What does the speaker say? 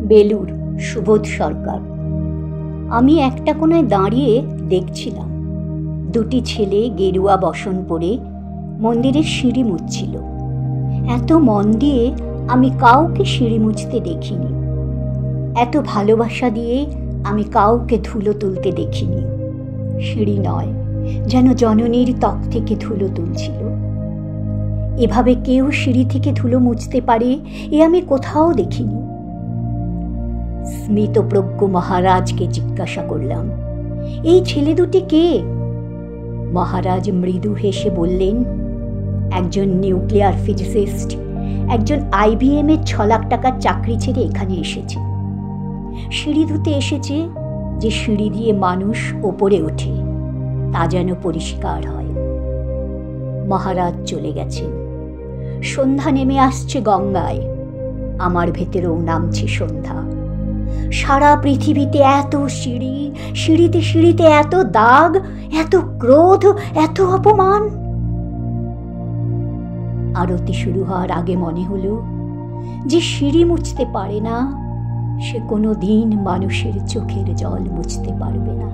বেলুর, সুবোধ সরকার। আমি একটা কোনায় দাঁড়িয়ে দেখছিলাম দুটি ছেলে গেরুয়া বসন পরে মন্দিরের সিঁড়ি মুছছিল। এত মন দিয়ে আমি কাউকে সিঁড়ি মুছতে দেখিনি, এত ভালোবাসা দিয়ে আমি কাউকে ধুলো তুলতে দেখিনি। সিঁড়ি নয়, যেন জননীর ত্বক থেকে ধুলো তুলছিল। এভাবে কেউ সিঁড়ি থেকে ধুলো মুছতে পারে এ আমি কোথাও দেখিনি। স্মিতপ্রজ্ঞ মহারাজকে জিজ্ঞাসা করলাম, এই ছেলে দুটি কে? মহারাজ মৃদু হেসে বললেন, একজন নিউক্লিয়ার ফিজিসিস্ট, একজন IBM এর 6 লাখ টাকার চাকরি ছেড়ে এখানে এসেছে। সিঁড়ি ধুতে এসেছে, যে সিঁড়ি দিয়ে মানুষ ওপরে ওঠে তা যেন পরিষ্কার হয়। মহারাজ চলে গেছেন। সন্ধ্যা নেমে আসছে গঙ্গায়, আমার ভেতরেও নামছে সন্ধ্যা। সারা পৃথিবীতে এত সিঁড়ি, সিঁড়িতে সিঁড়িতে এত দাগ, এত ক্রোধ, এত অপমান। আরতি শুরু হওয়ার আগে মনে হলো, যে সিঁড়ি মুছতে পারে না সে কোনো দিন মানুষের চোখের জল মুছতে পারবে না।